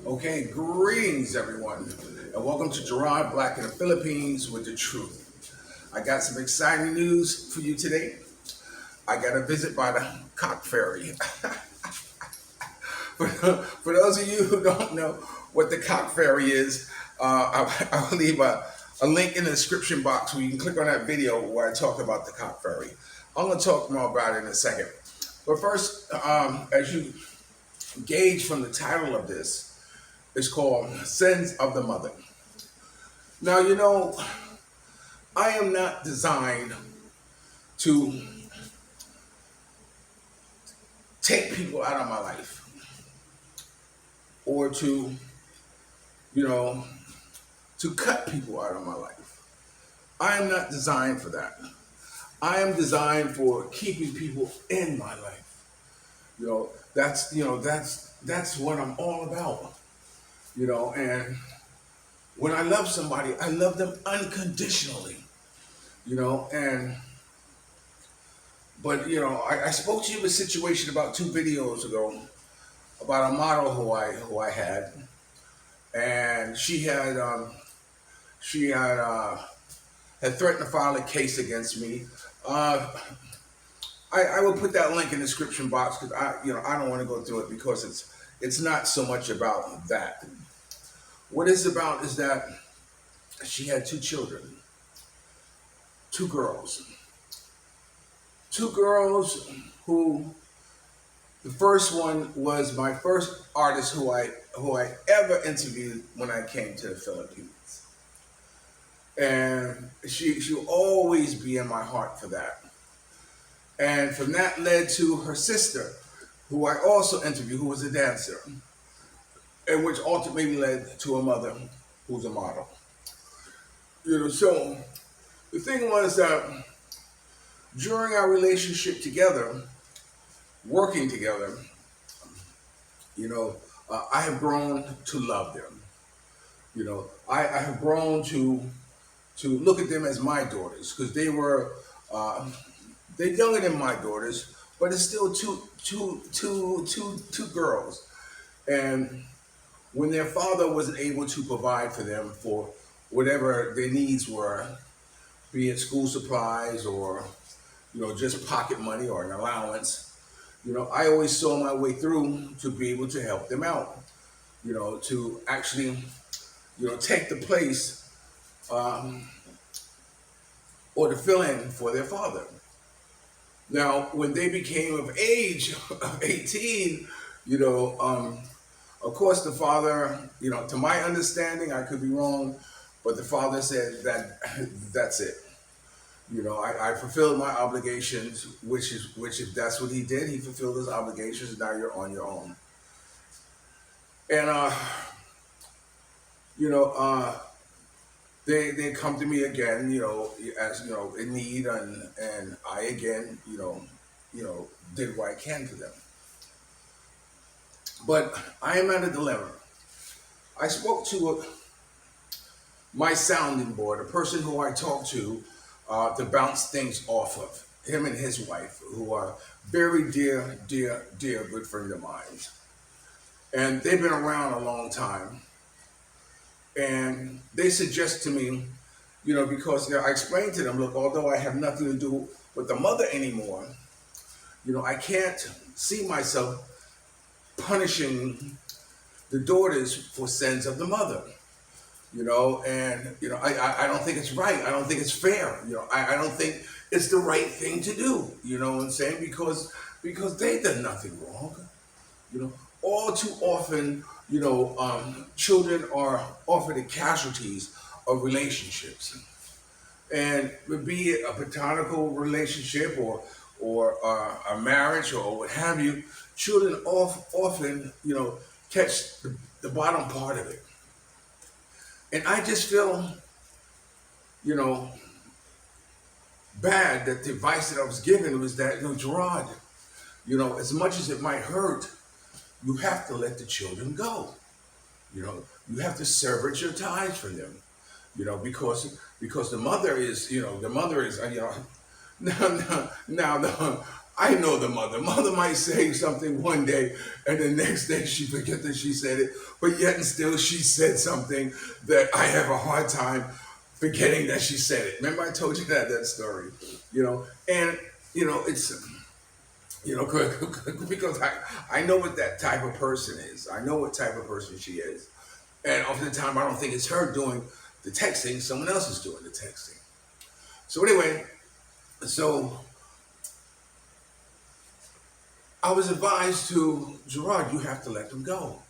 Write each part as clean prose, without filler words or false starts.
Okay, greetings everyone, and welcome to Gerard Black in the Philippines with the truth. I got some exciting news for you today. I got a visit by the cock fairy. For those of you who don't know what the cock fairy is, I'll leave a link in the description box where you can click on that video where I talk about the cock fairy. I'm going to talk more about it in a second. But first, as you gauge from the title of this, it's called Sins of the Mother. Now, I am not designed to take people out of my life or to cut people out of my life. I am not designed for that. I am designed for keeping people in my life. That's what I'm all about. And when I love somebody, I love them unconditionally. I spoke to you of a situation about 2 videos ago about a model who I had, and she had threatened to file a case against me. I will put that link in the description box because I don't want to go through it because it's not so much about that. What it's about is that she had 2 children, 2 girls. 2 girls who, the first one was my first artist who I ever interviewed when I came to the Philippines. And she'll always be in my heart for that. And from that led to her sister, who I also interviewed, who was a dancer, and which ultimately led to a mother who's a model. So the thing was that during our relationship together, working together, I have grown to love them. I have grown to look at them as my daughters because they're younger than my daughters, but it's still two girls. And when their father wasn't able to provide for them for whatever their needs were, be it school supplies or just pocket money or an allowance, I always saw my way through to be able to help them out, to actually take the place or to fill in for their father. Now, when they became of age of 18, of course the father, to my understanding, I could be wrong, but the father said that that's it. I fulfilled my obligations, which if that's what he did, he fulfilled his obligations. Now you're on your own. And they come to me again, as in need, and I again, did what I can for them. But I am at a dilemma. I spoke to my sounding board, a person who I talk to bounce things off of, him and his wife, who are very dear good friend of mine. And they've been around a long time. And they suggest to me, because I explained to them, look, although I have nothing to do with the mother anymore, I can't see myself punishing the daughters for sins of the mother. I don't think it's right. I don't think it's fair. I don't think it's the right thing to do. You know what I'm saying? Because they did nothing wrong. All too often, children are often the casualties of relationships, and be it a platonical relationship or a marriage or what have you. Children often, catch the bottom part of it. And I just feel, bad that the advice that I was given was that, Gerard, as much as it might hurt, you have to let the children go. You have to sever your ties from them, because the mother is, now I know the mother. Mother might say something one day, and the next day she forget that she said it. But yet and still, she said something that I have a hard time forgetting that she said it. Remember, I told you that story. And it's because I know what that type of person is. I know what type of person she is, and often the time I don't think it's her doing the texting. Someone else is doing the texting. So anyway, so I was advised to Gerard, you have to let them go.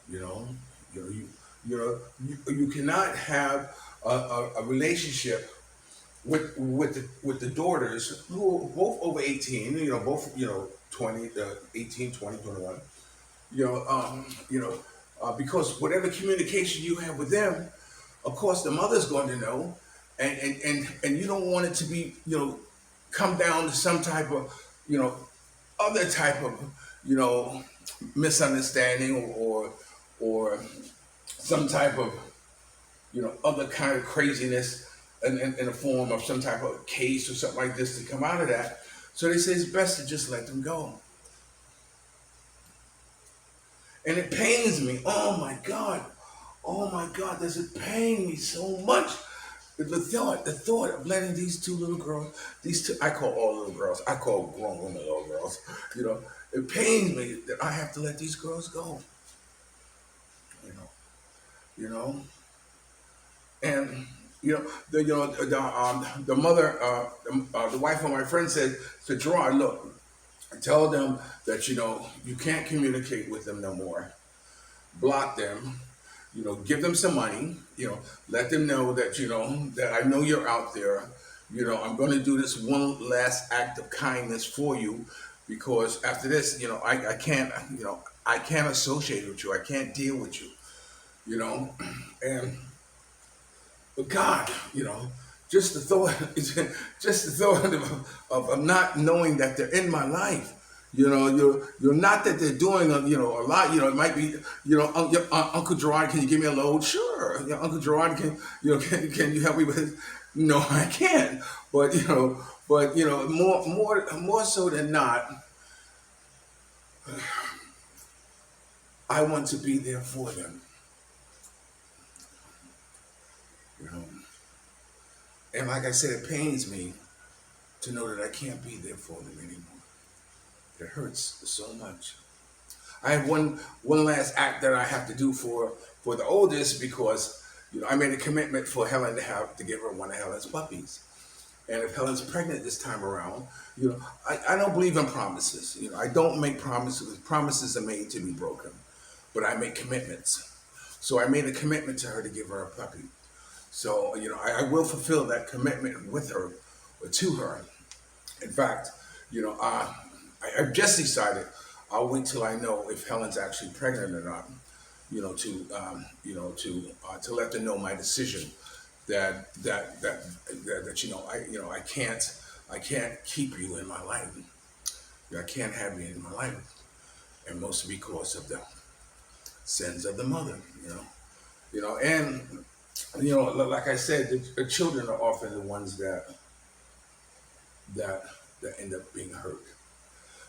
You know, you know, you cannot have a relationship with the daughters who are both over 18. Both 20, 18, 20, 21. Because whatever communication you have with them, of course, the mother's going to know, and you don't want it to be come down to some type of other type of misunderstanding or some type of other kind of craziness in the form of some type of case or something like this to come out of that. So they say it's best to just let them go. And it pains me. Oh my God. Oh my God, does it pain me so much? The thought of letting these two little girls, these two, I call all little girls, I call grown women little girls, it pains me that I have to let these girls go. You know, you know, and the mother, the wife of my friend said to Gerard, look, tell them that you can't communicate with them no more. Block them. Give them some money. Let them know that that I know you're out there. I'm going to do this one last act of kindness for you, because after this, I can't, I can't associate with you. I can't deal with you. And but God, just the thought, just the thought of not knowing that they're in my life. You're not that they're doing a lot. It might be Uncle Gerard, can you give me a load? Sure. Uncle Gerard, can you help me with this? No, I can't. But more so than not, I want to be there for them. And like I said, it pains me to know that I can't be there for them anymore. It hurts so much. I have one last act that I have to do for the oldest, because I made a commitment for Helen to give her one of Helen's puppies. And if Helen's pregnant this time around, I don't believe in promises. I don't make promises. Promises are made to be broken, but I make commitments. So I made a commitment to her to give her a puppy. So I will fulfill that commitment with her or to her. In fact, I've just decided I'll wait till I know if Helen's actually pregnant or not. To let them know my decision that I can't keep you in my life. I can't have you in my life, and mostly because of the sins of the mother. And like I said, the children are often the ones that end up being hurt.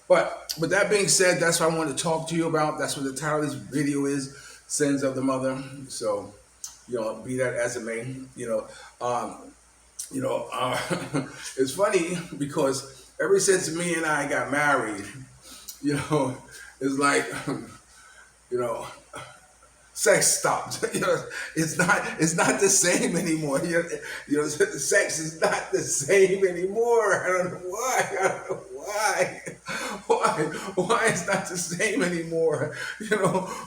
But with that being said, that's what I want to talk to you about. That's what the title of this video is, Sins of the Mother. So, be that as it may, it's funny because ever since me and I got married, it's like, sex stopped. It's not the same anymore. Sex is not the same anymore. I don't know why. Why it's not the same anymore.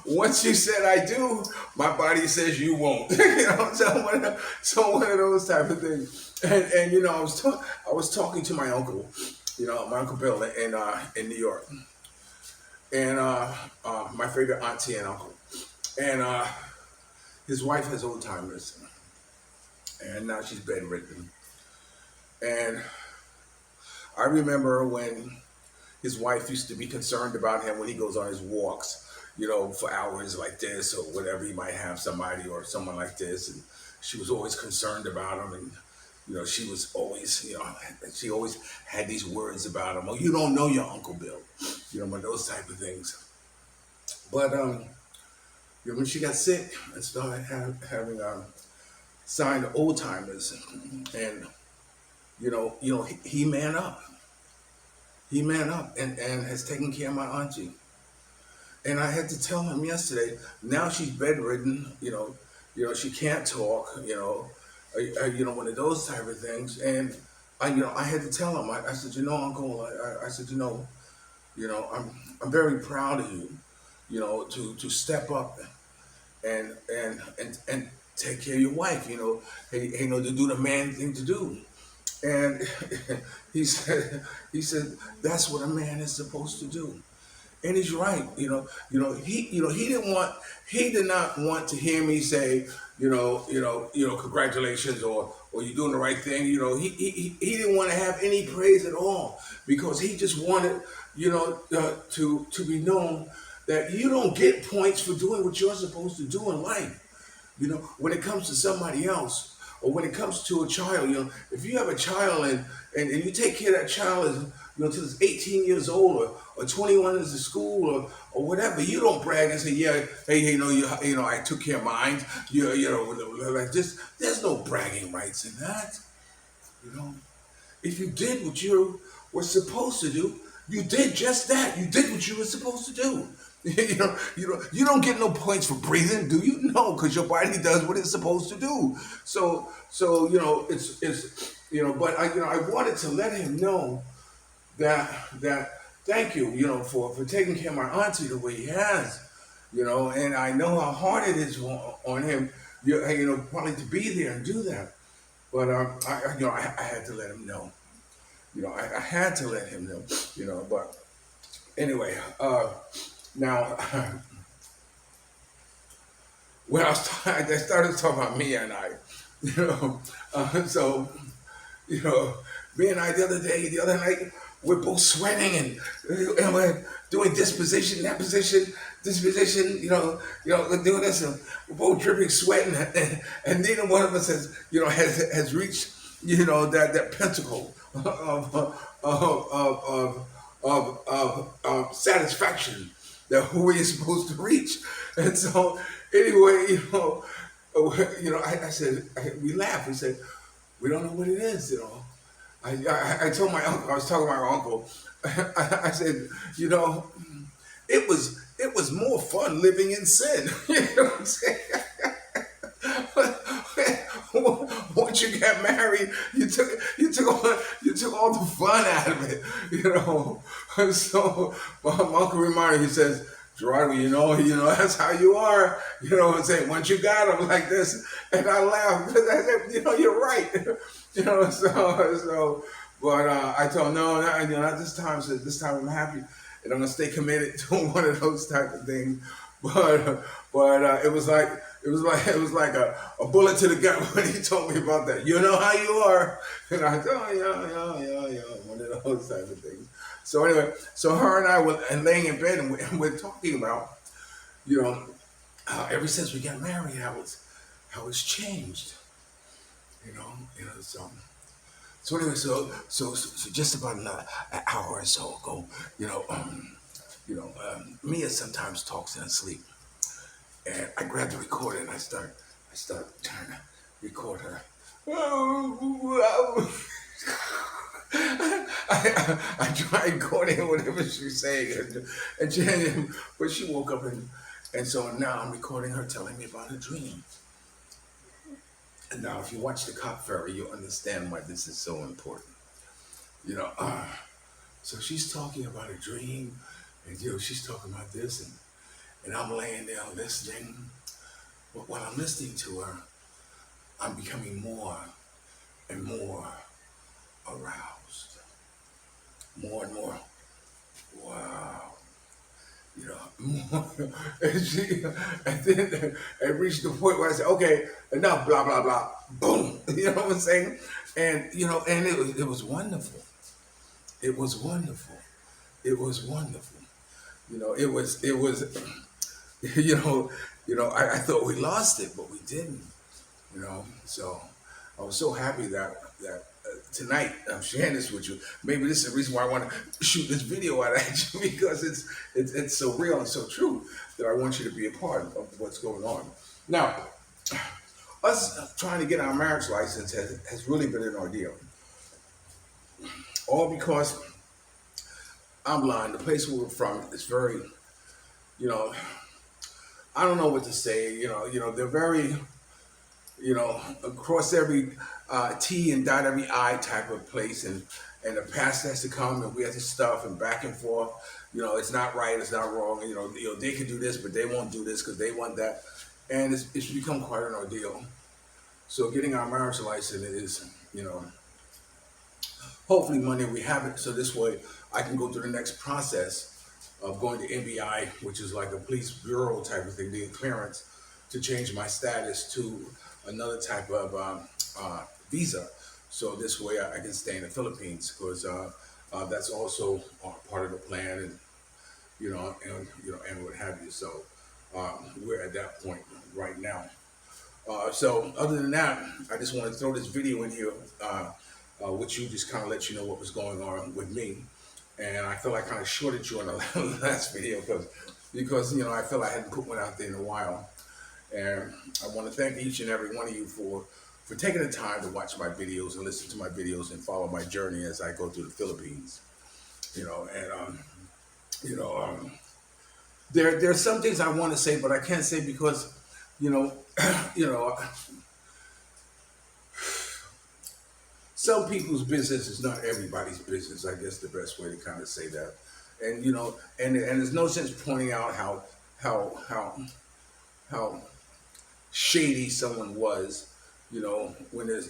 Once you said I do, my body says you won't. So one of those type of things. And I was talking to my uncle, my uncle Bill in New York, and my favorite auntie and uncle. And his wife has Alzheimer's, and now she's bedridden. And I remember when his wife used to be concerned about him when he goes on his walks, for hours like this or whatever. He might have somebody or someone like this, and she was always concerned about him. And she was always, she always had these words about him. Oh, you don't know your Uncle Bill, but those type of things. But when she got sick and started having signed old timers, and he man up. He man up and has taken care of my auntie. And I had to tell him yesterday. Now she's bedridden. She can't talk. One of those type of things. And I had to tell him. I said, Uncle. I said, I'm very proud of you. To step up and take care of your wife. To do the man thing to do. And he said that's what a man is supposed to do. And he's right. He did not want to hear me say, congratulations, or you're doing the right thing. He didn't want to have any praise at all, because he just wanted, to be known that you don't get points for doing what you're supposed to do in life. When it comes to somebody else, or when it comes to a child, if you have a child and you take care of that child as, until it's 18 years old, or 21 is the school, or whatever, you don't brag and say, yeah, hey, I took care of mine. Like this. There's no bragging rights in that. If you did what you were supposed to do, you did just that. You did what you were supposed to do. You don't get no points for breathing, do you? No, because your body does what it's supposed to do. So it's But I wanted to let him know that thank you, for taking care of my auntie the way he has, and I know how hard it is on him, probably to be there and do that. But I had to let him know. I had to let him know. But anyway, now when I started talking about Mia and I, so Mia and I the other night, we're both sweating and we're doing this position, that position, this position, we're doing this, and we're both dripping, sweating, and neither one of us has reached, that pinnacle of satisfaction that we're supposed to reach. And so anyway, I said, we laughed. We said, we don't know what it is, I told my uncle, I was talking to my uncle, I said, it was more fun living in sin. You know what I'm saying? Once you got married, you took all the fun out of it, So my uncle reminded me, he says, Gerard, that's how you are, I'm saying, once you got them like this. And I laughed because I said, you're right. But I told him, no, not this time. So this time I'm happy, and I'm gonna stay committed to one of those type of things. But it was like a bullet to the gut when he told me about that. You know how you are, and I said, oh yeah, one of those type of things. So anyway, so her and I were laying in bed, and we're talking about, ever since we got married, how it's changed, So anyway, so just about an hour or so ago, Mia sometimes talks in her sleep, and I grabbed the recorder and I start trying to record her. I tried recording whatever she's saying, but she woke up, and so now I'm recording her telling me about her dream. And now, if you watch the Cop Ferry, you'll understand why this is so important. So she's talking about a dream, and she's talking about this, and I'm laying there listening. But while I'm listening to her, I'm becoming more and more aroused, more and more. Wow. More, and then I reached the point where I said, okay, enough, blah, blah, blah, boom. You know what I'm saying? And, and it was wonderful. It was wonderful. It was wonderful. It was, I thought we lost it, but we didn't, So I was so happy that tonight I'm sharing this with you. Maybe this is the reason why I want to shoot this video out at you because it's so real and so true that I want you to be a part of what's going on. Now, us trying to get our marriage license has really been an ordeal. All because I'm blind. The place where we're from is very, you know, I don't know what to say. They're very, across every T and dot every I type of place, and the pastor has to come and we have to stuff and back and forth. It's not right, it's not wrong. They can do this, but they won't do this because they want that, and it's become quite an ordeal. So getting our marriage license is, hopefully Monday we have it, so this way I can go through the next process of going to NBI, which is like a police bureau type of thing, the clearance to change my status to another type of visa. So this way I can stay in the Philippines because that's also part of the plan, and and what have you. So we're at that point right now. So other than that, I just want to throw this video in here, which you just kind of let you know what was going on with me. And I feel I kind of shorted you on the last video because I feel I hadn't put one out there in a while. And I want to thank each and every one of you for taking the time to watch my videos and listen to my videos and follow my journey as I go through the Philippines. There are some things I want to say, but I can't say because, some people's business is not everybody's business. I guess the best way to kind of say that, and and there's no sense pointing out how shady someone was. When there's,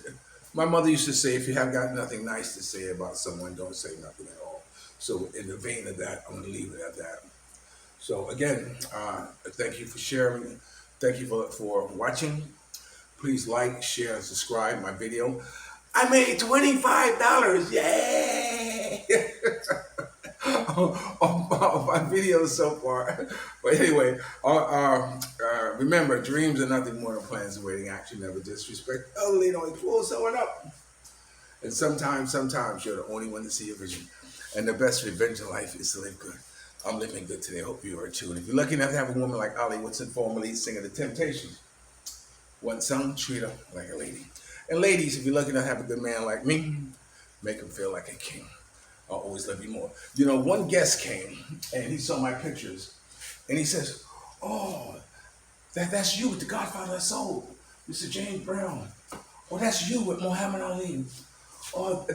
my mother used to say, if you have got nothing nice to say about someone, don't say nothing at all. So in the vein of that, I'm going to leave it at that. So again, thank you for sharing. Thank you for watching. Please like, share, and subscribe my video. I made $25. Yay! on my videos so far. But anyway, remember, dreams are nothing more than plans awaiting action. Never disrespect. Only don't pull someone up. And sometimes you're the only one to see your vision. And the best revenge in life is to live good. I'm living good today. I hope you are too. And if you're lucky enough to have a woman like Ali Woodson, former lead singer of The Temptations, want some, treat her like a lady. And ladies, if you're lucky enough to have a good man like me, make him feel like a king. I'll always love you more. One guest came and he saw my pictures and he says, "Oh, that's you with the Godfather of Soul, Mr. James Brown. Oh, that's you with Muhammad Ali. Oh,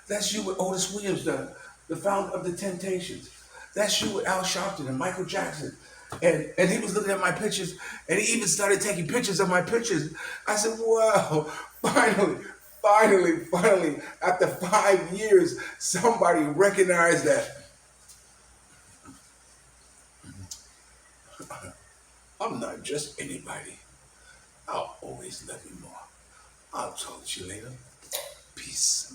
that's you with Otis Williams, the founder of The Temptations. That's you with Al Sharpton and Michael Jackson." And he was looking at my pictures, and he even started taking pictures of my pictures. I said, "Wow, finally, after 5 years, somebody recognized that I'm not just anybody. I'll always love you more. I'll talk to you later. Peace."